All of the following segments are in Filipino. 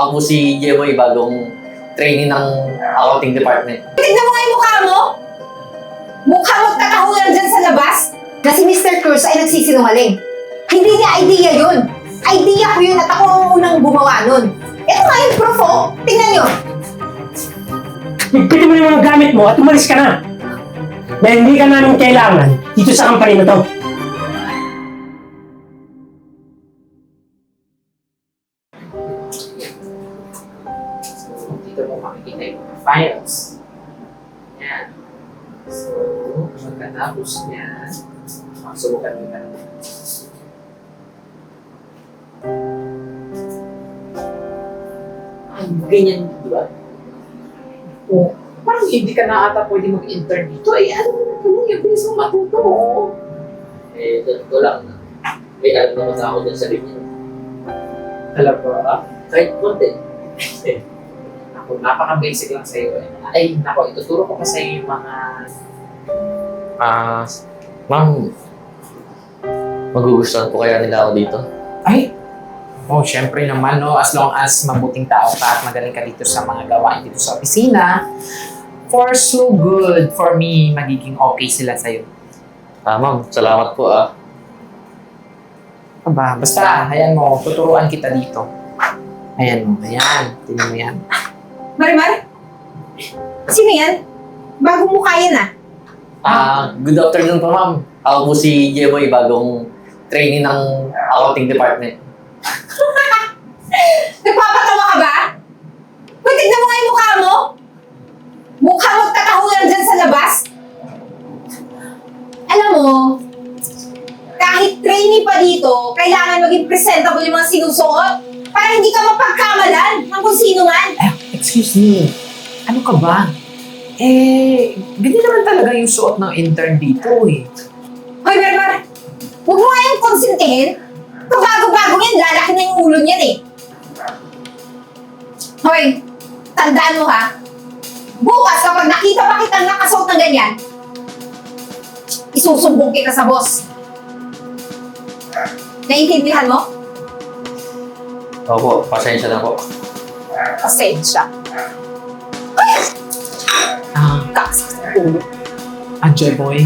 Ako po si Jeboy, bagong trainee ng accounting department. Tignan mo nga yung mukha mo! Mukha magkatahulan dyan sa labas na si Mr. Cruz ay nagsisinungaling. Hindi niya idea yun. Idea ko yun at ako ang unang gumawa nun. Ito nga yung proof, oh. Tingnan nyo. Pwede mo yung mga gamit mo at umalis ka na. Dahil hindi ka namin kailangan dito sa company na to. Dito mo makikita yung mga files. Yan. So, pagkatapos niyan, subukan mo na. Ganyan, di ba? O, parang hindi ka na ata pwede mag-intern dito. Eh, ano yung bilis mo matuto? Eh, ganito lang. May alam naman ako dyan sa linya. Alam ba? Kahit konti. Ako, napaka-basic lang sa'yo. Ay, nako, ituturo ko pa sa'yo yung mga... Ma'am, magugustuhan po kaya nila ako dito? Ay! Oh, syempre naman, no? As long as mabuting tao ka at magaling ka dito sa mga gawain dito sa opisina, for so good, for me, magiging okay sila sa'yo. Ma'am, salamat po Aba, basta, ayan mo, tuturuan kita dito. Ayan mo, ayan. Tingnan mo yan. Marimar? Sino yan? Bagong mukha yan, Good afternoon po, ma'am. Ako po si Jeboy, bagong trainee ng accounting department. Nagpapatawa ka ba? Uy, tignan mo nga yung mukha mo! Mukha magkatahulan dyan sa labas! Alam mo, kahit trainee pa dito, kailangan maging presentable yung mga sinusuot para hindi ka mapagkamalan ng kung sino man. Excuse me, ano ka ba? Eh, ganyan naman talaga yung suot ng intern dito eh. Hoy, Berber! Huwag mo nga yung konsintihin. Kung bago-bago yan, lalaki na yung ulo niyan eh. Hoy, tandaan mo ha. Bukas kapag nakita pa kitang nakasuot ng ganyan, isusumbong kita sa boss. Naiintindihan mo? Opo, pasensya na po. Pasensya. Kaksak sa ulo. Joy boy,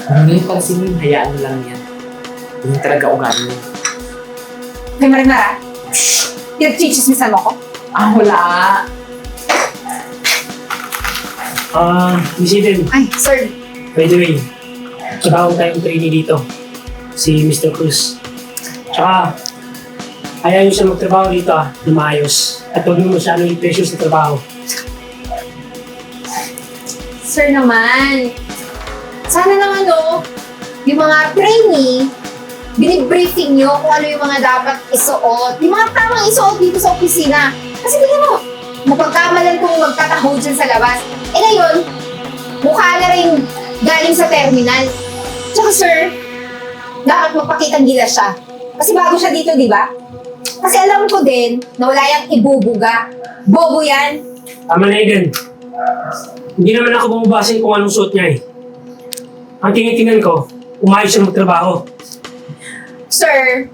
huwag na yung pansinin, hayaan mo lang yan. Hindi talaga ugali mo. Hoy, Marimar ha? Pinagchichismisan mo ko? Wala. Miss Eden, Ay, sir. by the way, trabaho tayong trainee dito. Si Mr. Cruz. Tsaka, ayaw niyo siya magtrabaho dito na maayos. At huwag mo masyadong i-pressure sa trabaho. Sir naman. Sana naman yung mga trainee, binibriefing nyo kung ano yung mga dapat isuot. Yung mga tamang isuot dito sa opisina. Kasi tingnan mo, mapagkamalan kung magtataho dyan sa labas. Eh ngayon, mukha na rin galing sa terminal. Tsaka sir, dapat magpakitang gilas siya. Kasi bago siya dito, di ba? Kasi alam ko din na wala yung ibubuga. Bobo yan. Tama na, Eden. Hindi naman ako bumabase kung anong suot niya eh. Ang tingin ko, umayos siya magtrabaho. Sir,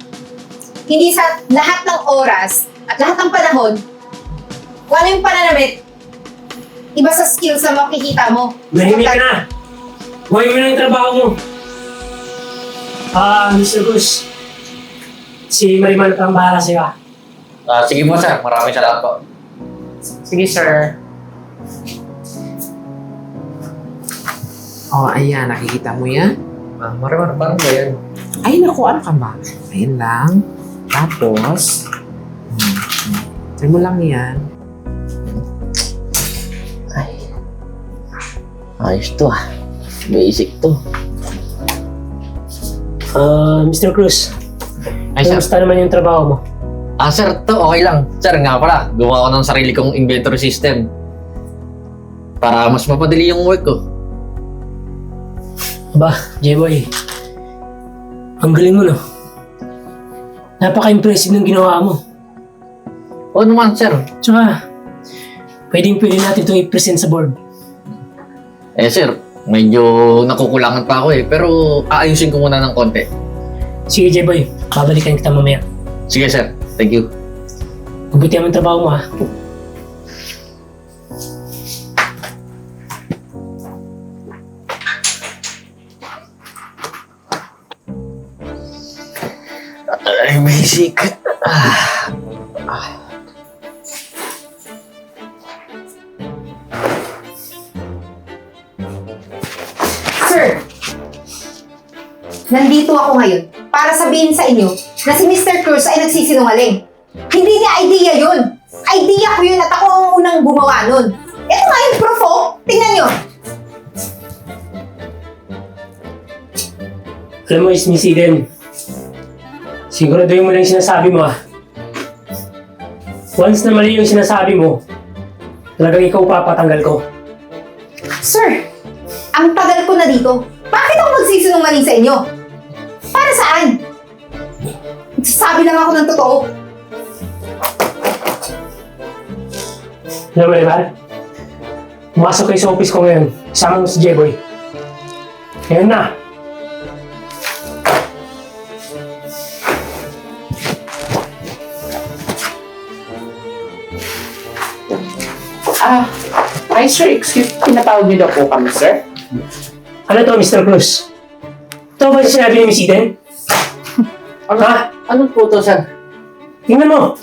hindi sa lahat ng oras at lahat ng panahon, kung ano yung pananamit, iba sa skills na makikita mo. Mahimik ka na! Buhay mo na yung trabaho mo. Mr. Cruz, si Marimar na bahala sa'yo ah. Sige po, sir. Maraming salamat po. Sige, sir. Ayan, nakikita mo yan? Marimar, paano ba yan? Ay, naku, ano ka ba? Ayan lang. Tapos, try mo lang yan. Ayos to Basic to. Mr. Cruz, Ay, sir. kamusta naman yung trabaho mo? Sir, to okay lang. Sir, nga pala, gumawa ko ng sarili kong inventory system. Para mas mapadali yung work ko. Ba, J-Boy, ang galing mo no? Napaka-impressive ng ginawa mo. Oo naman, sir. Tsaka, pwede natin ito i-present sa board. Sir, medyo nakukulangan pa ako pero aayusin ko muna ng konti. Sige, J-Boy, babalikan kita mamaya. Sige, sir. Thank you. Mabuti ang trabaho mo, ha? Ay, basic. Sir, nandito ako ngayon para sabihin sa inyo na si Mr. Cruz ay nagsisinungaling. Hindi niya idea yun. Idea ko yun at ako ang unang gumawa nun. Ito nga yung proof, oh. Tingnan nyo. Alam mo, Miss Eden, siguraduhin mo lang yung sinasabi mo, ha? Once na mali yung sinasabi mo, talagang ikaw papatanggal ko. Sir, ang tagal ko na dito. Bakit ako magsisinungaling sa inyo? Para saan? Sabi lang ako ng totoo. Alam mo, Lemar? Pumasok kayo sa office ko ngayon. Sama mo si J-Boy. Ngayon na. Hi sir, excuse, pinatawag niyo daw po kami, sir? Ano to, Mr. Cruz? Ito ba yung sinabi ni Miss Eden? Ha? Ano po to, sir? Tingnan mo.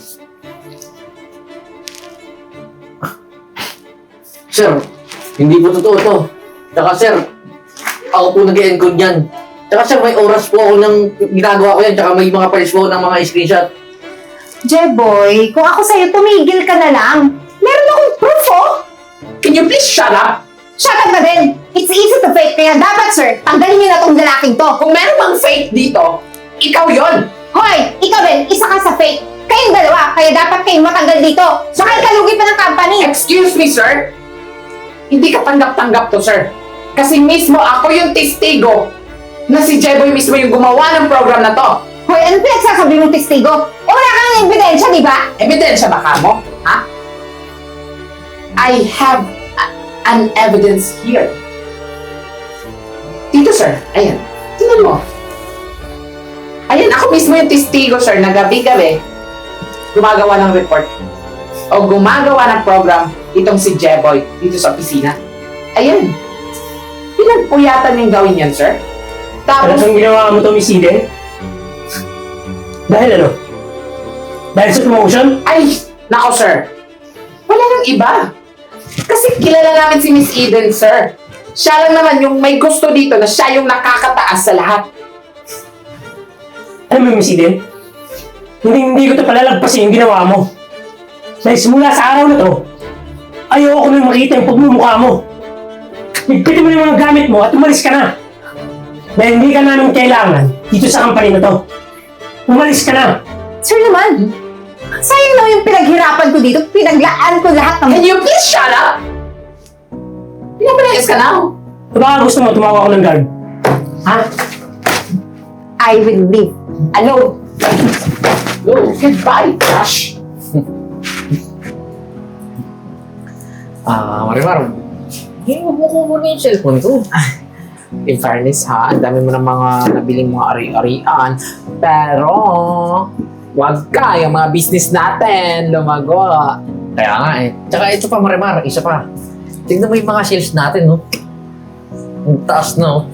Sir, hindi po totoo to. Tsaka sir, ako po nag-encode yan. Tsaka sir, may oras po ako ng ginagawa ko yan. Tsaka may mga files po ng mga screenshot. Jeboy, kung ako sa'yo, tumigil ka na lang. Meron akong proof, oh. Can you please shut up? Shut up na din. It's easy to fake, kaya dapat, sir, tanggalin niyo na tong lalaking to. Kung meron bang fake dito, ikaw yon. Hoy, ikaw din, isa ka sa fake. Kayong dalawa, kaya dapat kayong matanggal dito. Baka ikalugi pa ng company. Excuse me, sir? Hindi ka tanggap-tanggap to, sir. Kasi mismo ako yung testigo na si Jeboy mismo yung gumawa ng program na to. Hoy, ano pinagsasabi mong testigo? Eh, wala kang ebidensya, di ba? Ebidensya ba ka mo? Ha? I have an evidence here. Dito, sir. Ayan. Tingnan mo. Ayan, ako mismo yung testigo, sir, na gabi-gabi gumagawa ng report o gumagawa ng program itong si Jeboy dito sa opisina. Ayan. Pinagpuyatan yung gawin yan, sir. Tapos, Talagang ginawa mo to, Miss Eden? Dahil ano? Dahil sa promotion? ay, nako, sir. Wala nang iba. Kasi kilala namin si Miss Eden, sir. Siya lang naman yung may gusto dito na siya yung nakakataas sa lahat. Alam mo, Miss Eden? Hindi ko ito palalagpasin yung ginawa mo. Dahil simula sa araw na to, ayoko nang makita yung pagmumukha mo. Ligpitin mo yung mga gamit mo at umalis ka na. Dahil hindi ka namin kailangan dito sa company na to. Umalis ka na. Sir naman, sayang naman yung pinaghirapan ko dito. Pinaglaan ko lahat ng... Can you please shut up? Pinapalayas ka na. O baka gusto mo tumawag ako ng guard? Ha? I will leave. Alone. Oh, goodbye, Josh. Marimar, huwag mo kukunin yung cellphone ko. In fairness ha, ang dami mo ng mga nabiling mga ari-arian. Pero, wag ka, yung mga business natin, lumago. Kaya nga eh. Tsaka ito pa, Marimar, isa pa. Tignan mo yung mga sales natin, no? Ang taas, no?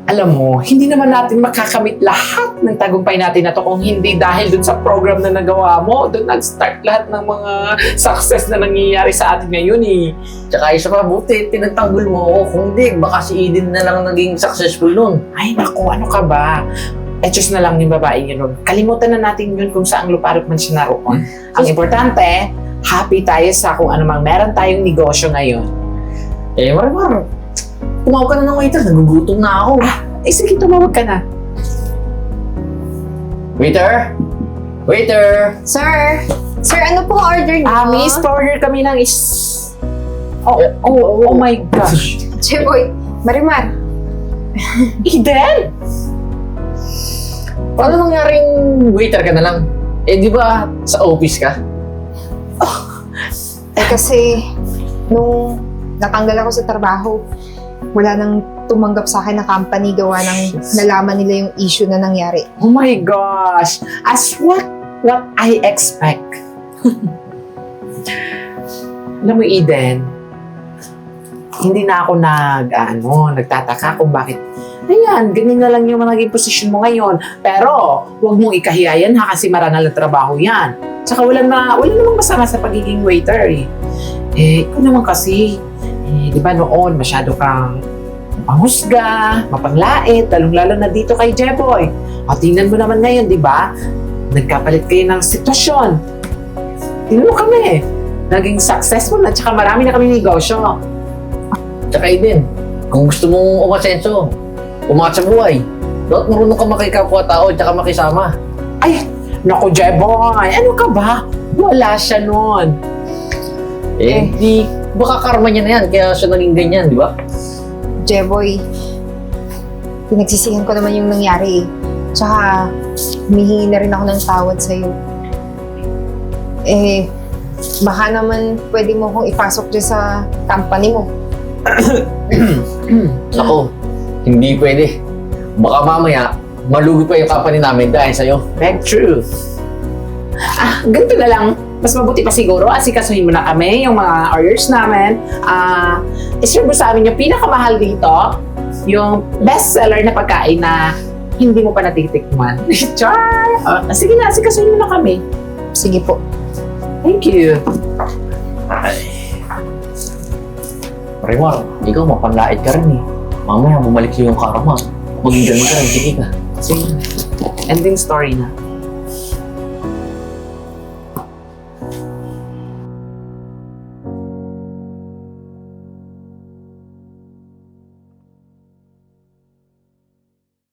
Alam mo, hindi naman natin makakamit lahat ng tagumpay natin na to kung hindi dahil dun sa program na nagawa mo. Doon nag-start lahat ng mga success na nangyayari sa atin ngayon eh. Tsaka isa pa, buti, pinagtanggol mo ako. Kung di, baka si Eden na lang naging successful nun. Ay naku, ano ka ba? Etos na lang yung babae yun. Kalimutan na natin yun kung saang luparot man siya naroon. Ang importante, happy tayo sa kung ano mang meron tayong negosyo ngayon. Eh, Marimar, tumawag ka na ng waiter. Nagugutom na ako. Eh sige, tumawag ka na. Waiter! Waiter! Sir! Sir, ano pong order niyo? Miss, order kami ng Oh my gosh. Jeboy, Marimar. Eden! Paano nangyaring waiter ka na lang? Eh, di ba sa office ka? Eh kasi, nung natanggal ako sa trabaho, wala nang tumanggap sa akin na company gawa ng nalaman nila yung issue na nangyari. Oh my gosh. As what I expect. Alam mo, Eden, hindi na ako nagtataka kung bakit, ayan, ganyan na lang yung naging posisyon mo ngayon. Pero, huwag mong ikahiyayan ha, kasi marangal na trabaho yan. Tsaka wala namang masama sa pagiging waiter eh. Ikaw naman kasi, di ba noon, masyado kang panghusga, mapanglait, lalong-lalo na dito kay Jeboy. O, tingnan mo naman ngayon, di ba? Nagkapalit kayo ng sitwasyon. Tingnan mo kami, naging successful at saka marami na kami negosyo. Tsaka Eden, kung gusto mong umasenso, umangat sa buhay, dapat marunong ka makikapwa-tao at saka makisama. Ay, naku Jeboy, ano ka ba? Wala siya nun. Di, baka karma niya na yan, kaya siya naging ganyan, di ba? Jeboy, pinagsisihan ko naman yung nangyari eh. Tsaka, humihingi na rin ako ng tawad sa'yo. Baka naman pwede mo kong ipasok dyan sa company mo. Ako, hindi pwede. Baka mamaya, malugi pa yung company namin dahil sa'yo. Beg truth. Ganito na lang. Mas mabuti pa siguro, asikasuhin mo na kami, yung mga orders namin. Iserve mo sa amin yung pinakamahal dito, yung best seller na pagkain na hindi mo pa natitikman. Char! Sige na, asikasuhin mo na kami. Sige po. Thank you. Rimar, ikaw mapanlait ka rin eh. Mamaya bumalik yung karma. Maging ganun ka rin, sige ka. Sige. Ending story na.